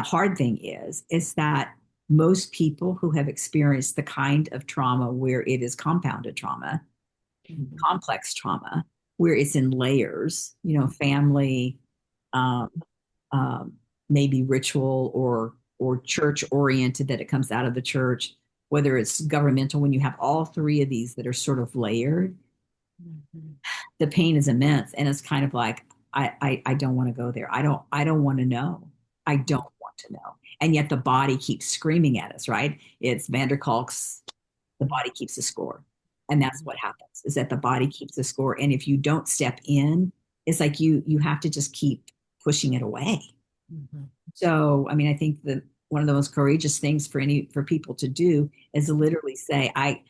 hard thing is that most people who have experienced the kind of trauma where it is compounded trauma, complex trauma, where it's in layers, family, um, um, maybe ritual or church oriented, that it comes out of the church, whether it's governmental, when you have all three of these that are sort of layered, the pain is immense. And it's kind of like, I don't want to go there. I don't want to know. I don't want to know. And yet the body keeps screaming at us, right? It's Van der Kolk's, the body keeps the score. And that's what happens, is that the body keeps the score. And if you don't step in, it's like you have to just keep pushing it away. Mm-hmm. So, I mean, I think that one of the most courageous things for people to do is to literally say, I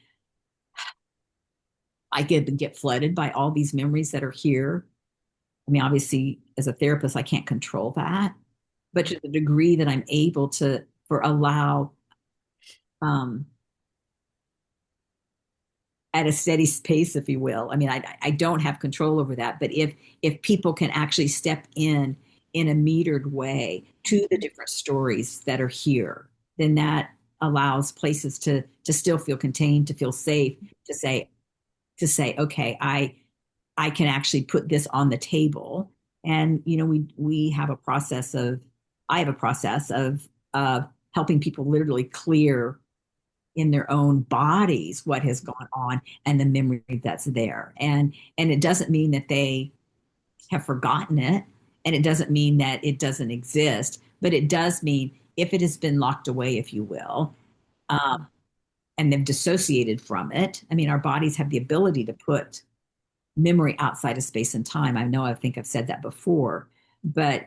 get flooded by all these memories that are here. I mean, obviously, as a therapist, I can't control that, but to the degree that I'm able to, allow, at a steady pace, if you will. I mean, I don't have control over that, but if people can actually step in a metered way to the different stories that are here, then that allows places to still feel contained, to feel safe, to say, okay, I can actually put this on the table. And, we have a process I have a process of helping people literally clear in their own bodies what has gone on and the memory that's there. And it doesn't mean that they have forgotten it, and it doesn't mean that it doesn't exist, but it does mean if it has been locked away, if you will, and they've dissociated from it. I mean, our bodies have the ability to put memory outside of space and time. I think I've said that before, but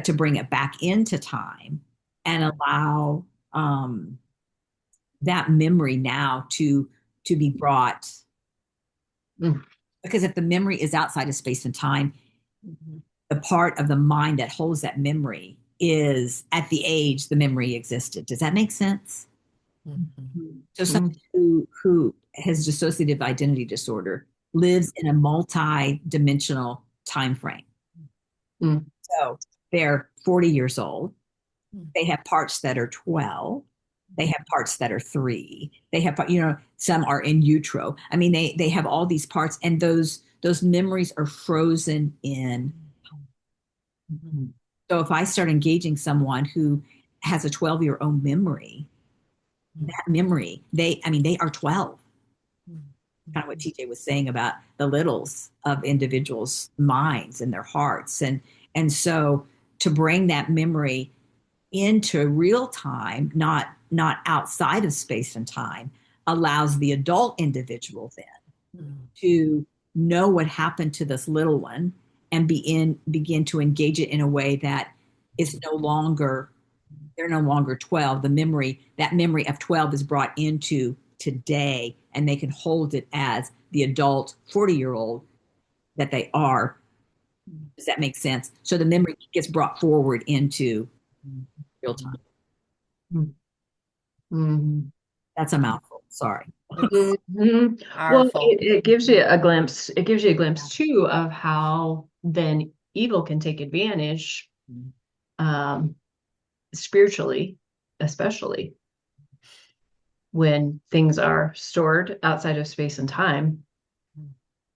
to bring it back into time and allow that memory now to be brought. Because if the memory is outside of space and time, the part of the mind that holds that memory is at the age the memory existed. Does that make sense? So someone who has dissociative identity disorder lives in a multi-dimensional time frame. So they're 40 years old. They have parts that are 12. They have parts that are 3. They have, some are in utero. I mean, they have all these parts, and those memories are frozen in. So if I start engaging someone who has a 12-year-old memory, that memory, they are 12. Kind of what TJ was saying about the littles of individuals' minds and their hearts. And so to bring that memory into real time, not outside of space and time, allows the adult individual then to know what happened to this little one and begin to engage it in a way that is they're no longer 12. That memory of 12 is brought into today, and they can hold it as the adult 40-year-old that they are. Does that make sense? So the memory gets brought forward into real time. That's a mouthful. Sorry. Well, it gives you a glimpse. It gives you a glimpse too of how then evil can take advantage, spiritually, especially when things are stored outside of space and time.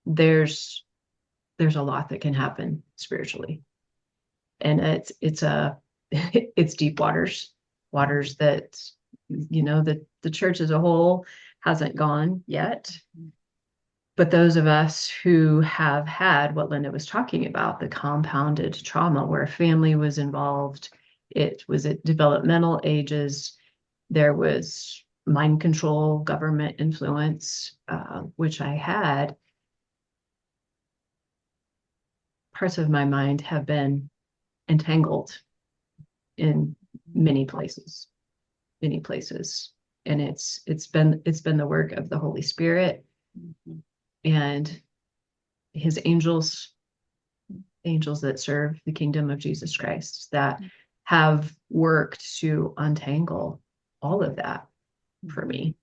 There's a lot that can happen spiritually, and it's deep waters that the church as a whole hasn't gone yet. But those of us who have had what Linda was talking about, the compounded trauma where family was involved, it was at developmental ages, there was mind control, government influence, which I had. Parts of my mind have been entangled in many places. And it's been the work of the Holy Spirit and his angels that serve the kingdom of Jesus Christ that have worked to untangle all of that for me.